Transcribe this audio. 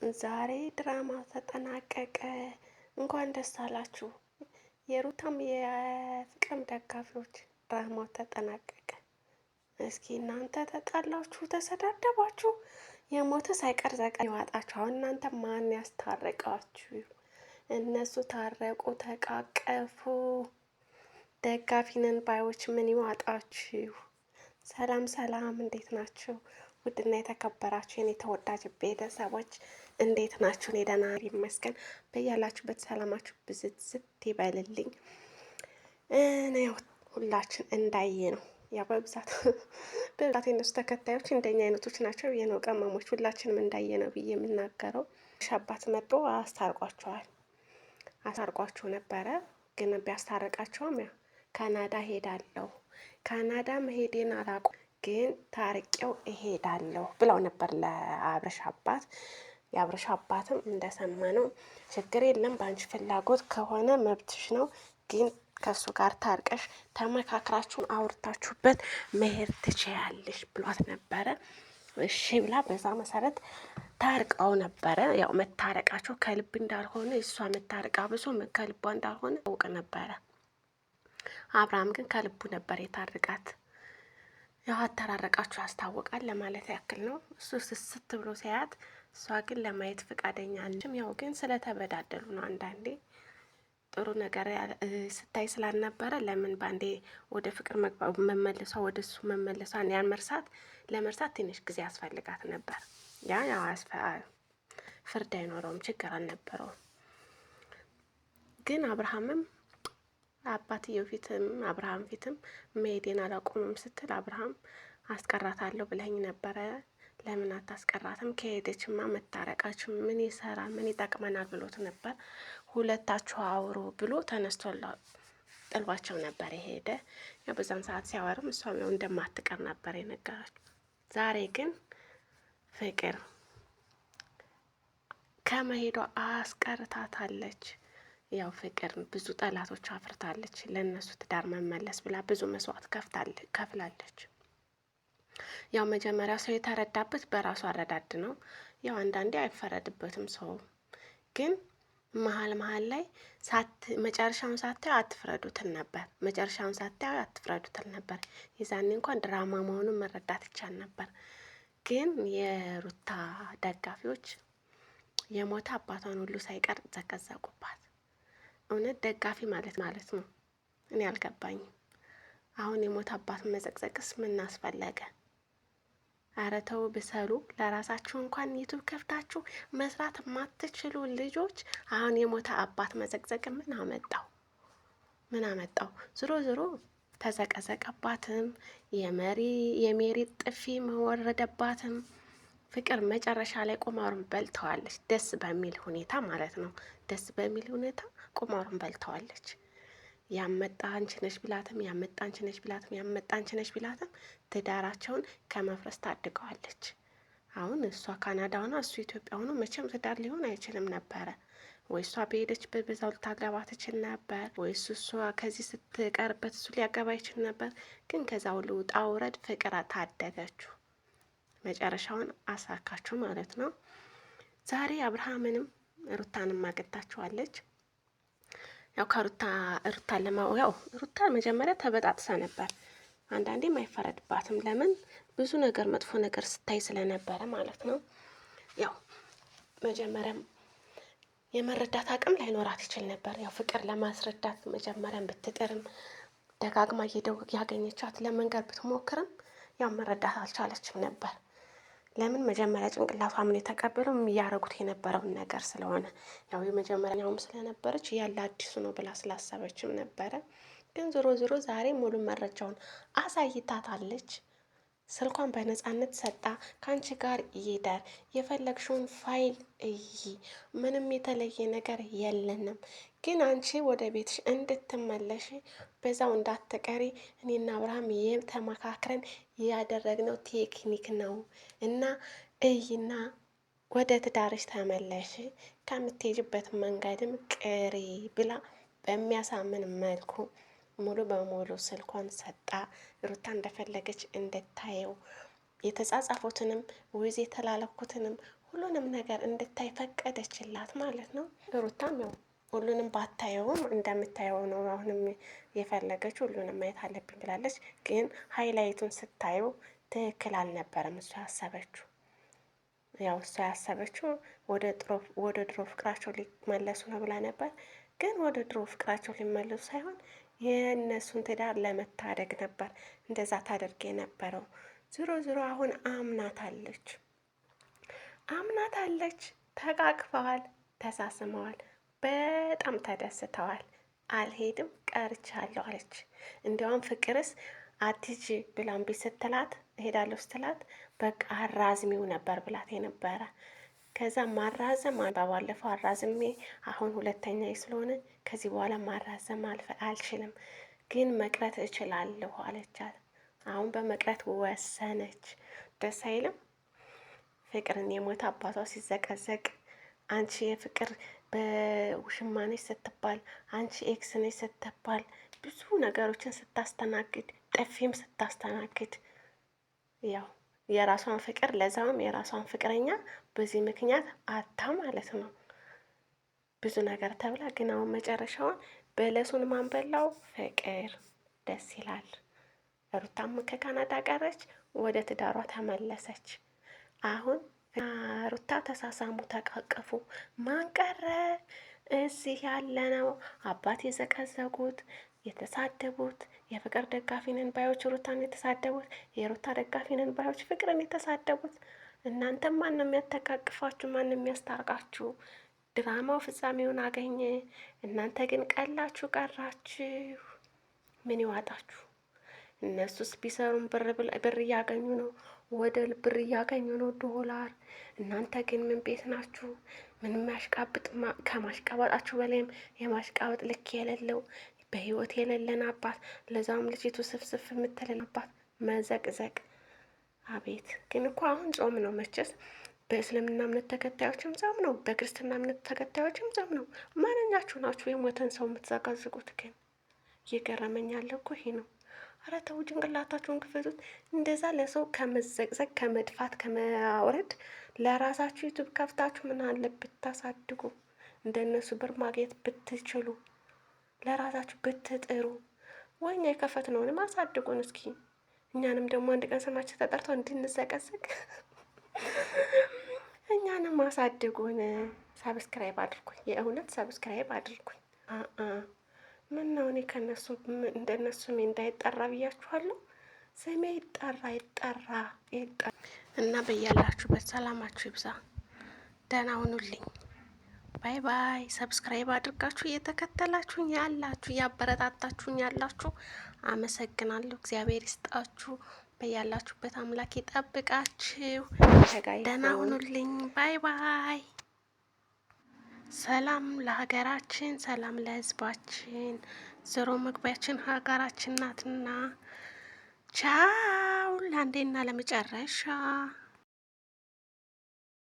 ዛሬ ድራማ ተጠናቀቀ። እንኳን ደስ አላችሁ። የሩታም የፍቅርም ደጋፊዎች ድራማው ተጠናቀቀ። እስኪ እናንተ ተጣላችሁ፣ ተሰዳደባችሁ፣ የሞተ ሳይቀር ዘቀ ይዋጣችሁ። አሁን እናንተ ማን ያስታረቃችሁ? እነሱ ታረቁ፣ ተቃቀፉ። ደጋፊ ነን ባዮች ምን ይዋጣችሁ? ሰላም ሰላም፣ እንዴት ናችሁ? ውድና የተከበራችሁ የኔ ተወዳጅ ቤተሰቦች እንዴት ናችሁ? እኔ ደህና ይመስገን። በያላችሁበት ሰላማችሁ ብዝት ዝት ይበልልኝ። ሁላችን እንዳየ ነው ያ በብዛት የነሱ ተከታዮች እንደኛ አይነቶች ናቸው። የነው ቀመሞች ሁላችንም እንዳየ ነው ብዬ የምናገረው። ሻባት መጥቶ አስታርቋቸው ነበረ። ግን ቢያስታርቃቸውም ያ ካናዳ ሄዳለሁ፣ ካናዳ መሄዴን አላውቅም ግን ታርቄው እሄዳለሁ ብለው ነበር ለአብረሽ አባት። የአብረሽ አባትም እንደሰማነው ችግር የለም በአንቺ ፍላጎት ከሆነ መብትሽ ነው፣ ግን ከእሱ ጋር ታርቀሽ ተመካክራችሁን አውርታችሁበት መሄድ ትችያለሽ ብሏት ነበረ። እሺ ብላ በዛ መሰረት ታርቀው ነበረ። ያው መታረቃቸው ከልብ እንዳልሆነ እሷ መታረቃ ብሶ ከልቧ እንዳልሆነ አውቅ ነበረ። አብርሃም ግን ከልቡ ነበር የታርቃት። ያው አተራረቃችሁ ያስታውቃል ለማለት ያክል ነው። እሱ ስስት ብሎ ሲያያት፣ እሷ ግን ለማየት ፈቃደኛ አለችም። ያው ግን ስለተበዳደሉ ነው። አንዳንዴ ጥሩ ነገር ስታይ ስላልነበረ ለምን ባንዴ ወደ ፍቅር መመለሷ ወደ እሱ መመለሷን ያን ለመርሳት ትንሽ ጊዜ ያስፈልጋት ነበር። ያው ፍርድ አይኖረውም፣ ችግር አልነበረውም። ግን አብርሃምም አባትየው ፊትም አብርሃም ፊትም መሄዴን አላቆምም ስትል አብርሃም አስቀራታለሁ ብለኝ ነበረ፣ ለምን አታስቀራትም? ከሄደችማ መታረቃችሁ ምን ይሰራል? ምን ይጠቅመናል? ብሎት ነበር። ሁለታችሁ አውሩ ብሎ ተነስቶ ጥሏቸው ነበር የሄደ። ያው በዛን ሰዓት ሲያወርም እሷም ያው እንደማትቀር ነበር የነገራችሁ። ዛሬ ግን ፍቅር ከመሄዷ አስቀርታታለች። ያው ፍቅር ብዙ ጠላቶች አፍርታለች። ለእነሱ ትዳር መመለስ ብላ ብዙ መስዋዕት ከፍላለች። ያው መጀመሪያ ሰው የተረዳበት በራሱ አረዳድ ነው። ያው አንዳንዴ አይፈረድበትም ሰው ግን መሀል ላይ መጨረሻውን ሳታዩ አትፍረዱትል ነበር። መጨረሻውን ሳታዩ አትፍረዱትል ነበር። የዛኔ እንኳን ድራማ መሆኑን መረዳት ይቻል ነበር። ግን የሩታ ደጋፊዎች የሞተ አባቷን ሁሉ ሳይቀር ዘቀዘቁባት። እውነት ደጋፊ ማለት ነው? እኔ አልገባኝም። አሁን የሞት አባት መዘቅዘቅስ ምን አስፈለገ? ኧረ ተው ብሰሉ። ለራሳችሁ እንኳን ዩቱብ ከፍታችሁ መስራት የማትችሉ ልጆች አሁን የሞተ አባት መዘቅዘቅ ምን አመጣው? ዝሮ ተዘቀዘቀባትም፣ የሜሪ ጥፊ መወረደባትም። ፍቅር መጨረሻ ላይ ቁማሩን በልተዋለች። ደስ በሚል ሁኔታ ማለት ነው። ደስ በሚል ሁኔታ ቁማሩን በልተዋለች። ያመጣ አንቺ ነሽ ቢላትም ያመጣ አንቺ ነሽ ቢላትም ትዳራቸውን ከመፍረስ ታድገዋለች። አሁን እሷ ካናዳ ሆና እሱ ኢትዮጵያ ሆኖ መቼም ትዳር ሊሆን አይችልም ነበረ። ወይ እሷ በሄደችበት በዛው ልታገባ ትችል ነበር፣ ወይ እሷ ከዚህ ስትቀርበት እሱ ሊያገባ ይችል ነበር። ግን ከዛ ሁሉ ውጣ ውረድ ፍቅር ታደገችው፣ መጨረሻውን አሳካችሁ ማለት ነው። ዛሬ አብርሃምንም ሩታንም አገታችኋለች። ያው ሩታ መጀመሪያ ተበጣጥሳ ነበር። አንዳንዴም አይፈረድባትም። ለምን ብዙ ነገር መጥፎ ነገር ስታይ ስለነበረ ማለት ነው። ያው መጀመሪያም የመረዳት አቅም ላይኖራት ይችል ነበር። ያው ፍቅር ለማስረዳት መጀመሪያም ብትጥርም ደጋግማ ያገኘቻት ለመንገር ብትሞክርም ያው መረዳት አልቻለችም ነበር። ለምን መጀመሪያ ጭንቅላቷ ምን የተቀበለው እያረጉት የነበረውን ነገር ስለሆነ ያው የመጀመሪያውም ስለነበረች ያለ አዲሱ ነው ብላ ስላሰበችም ነበረ። ግን ዞሮ ዛሬ ሙሉ መረጃውን አሳይታታለች። ስልኳን በነፃነት ሰጣ። ከአንቺ ጋር ይሄዳል፣ የፈለግሽውን ፋይል እይ፣ ምንም የተለየ ነገር የለንም። ግን አንቺ ወደ ቤትሽ እንድትመለሽ በዛው እንዳትቀሪ እኔና አብርሃም ተመካክረን ያደረግነው ቴክኒክ ነው እና እይና ወደ ትዳርሽ ተመለሽ፣ ከምትሄጅበት መንገድም ቅሪ ብላ በሚያሳምን መልኩ ሙሉ በሙሉ ስልኳን ሰጣ። ሩታ እንደፈለገች እንድታየው የተጻጻፉትንም ወይዝ የተላለኩትንም ሁሉንም ነገር እንድታይ ፈቀደችላት ማለት ነው። ሩታም ያው ሁሉንም ባታየውም እንደምታየው ነው አሁንም የፈለገችው። ሁሉንም ማየት አለብኝ ብላለች። ግን ሃይላይቱን ስታየው ትክክል አልነበረም እሷ ያሰበችው። ያው እሷ ያሰበችው ወደ ድሮ ፍቅራቸው ሊመለሱ ነው ብላ ነበር። ግን ወደ ድሮ ፍቅራቸው ሊመለሱ ሳይሆን የእነሱን ትዳር ለመታደግ ነበር እንደዛ ታደርግ የነበረው። ዝሮ ዝሮ አሁን አምናታለች። ተቃቅፈዋል፣ ተሳስመዋል፣ በጣም ተደስተዋል። አልሄድም ቀርቻለሁ አለች። እንዲያውም ፍቅርስ አትሂጂ ብላ እምቢ ስትላት እሄዳለሁ ስትላት በቃ አራዝሚው ነበር ብላት የነበረ። ከዛ ማራዘም ባለፈው አራዝሜ አሁን ሁለተኛ ስለሆነ ከዚህ በኋላ ማራዘም አልችልም፣ ግን መቅረት እችላለሁ አለቻት። አሁን በመቅረት ወሰነች። ደስ አይልም? ፍቅርን የሞተ አባቷ ሲዘቀዘቅ፣ አንቺ የፍቅር በውሽማ ነች ስትባል፣ አንቺ ኤክስ ነች ስትባል፣ ብዙ ነገሮችን ስታስተናግድ፣ ጥፊም ስታስተናግድ፣ ያው የራሷን ፍቅር ለዛውም የራሷን ፍቅረኛ በዚህ ምክንያት አታ ማለት ነው ብዙ ነገር ተብላ፣ ግን አሁን መጨረሻውን በለሱን ማንበላው ፍቅር። ደስ ይላል። ሩታም ከካናዳ ቀረች፣ ወደ ትዳሯ ተመለሰች። አሁን ሩታ ተሳሳሙ፣ ተቃቀፉ። ማን ቀረ? እዚህ ያለ ነው አባት የዘቀዘቁት የተሳደቡት፣ የፍቅር ደጋፊ ነን ባዮች ሩታን የተሳደቡት፣ የሩታ ደጋፊ ነን ባዮች ፍቅርን የተሳደቡት። እናንተም ማን ነው የሚያተቃቅፋችሁ? ማን ነው የሚያስታርቃችሁ? ድራማው ፍጻሜውን አገኘ። እናንተ ግን ቀላችሁ ቀራችሁ። ምን ይዋጣችሁ? እነሱስ ቢሰሩም ብር እያገኙ ነው፣ ወደ ብር እያገኙ ነው ዶላር። እናንተ ግን ምን ቤት ናችሁ? ምንም ያሽቃብጥ ከማሽቃበጣችሁ በላይም የማሽቃበጥ ልክ የሌለው በህይወት የሌለን አባት፣ ለዛም ልጅቱ ስፍስፍ የምትልን አባት መዘቅዘቅ። አቤት! ግን እኮ አሁን ጾም ነው መቼስ። በእስልምና እምነት ተከታዮችም ጾም ነው፣ በክርስትና እምነት ተከታዮችም ጾም ነው። ማንኛችሁ ናችሁ የሞተን ሰው የምትዘጋዝቁት? ግን እየገረመኝ ያለ እኮ ይሄ ነው። አረ ተው፣ ጭንቅላታችሁን ክፈቱት። እንደዛ ለሰው ከመዘቅዘቅ ከመድፋት ከማውረድ ለራሳችሁ ዩቱብ ከፍታችሁ ምን አለ ብታሳድጉ፣ እንደነሱ ብር ማግኘት ብትችሉ፣ ለራሳችሁ ብትጥሩ። ወይኛ የከፈትነውንም አሳድጉን እስኪ። እኛንም ደግሞ አንድ ቀን ስማችን ተጠርቶ እንድንዘቀዘቅ እኛንም አሳድጉን። ሰብስክራይብ አድርጉኝ፣ የእውነት ሰብስክራይብ አድርጉኝ። ምን ነው እኔ ከነሱ እንደነሱ ስሜ እንዳይጠራ ብያችኋለሁ። ስሜ ይጠራ እና በያላችሁበት ሰላማችሁ ይብዛ። ደህና ሁኑልኝ። ባይ ባይ። ሰብስክራይብ አድርጋችሁ እየተከተላችሁኝ ያላችሁ እያበረታታችሁኝ ያላችሁ አመሰግናለሁ። እግዚአብሔር ይስጣችሁ። በያላችሁበት አምላክ ይጠብቃችሁ። ደህና ሁኑልኝ። ባይ ባይ። ሰላም ለሀገራችን፣ ሰላም ለሕዝባችን። ዞሮ መግቢያችን ሀገራችን ናትና ቻው። ለአንዴና ለመጨረሻ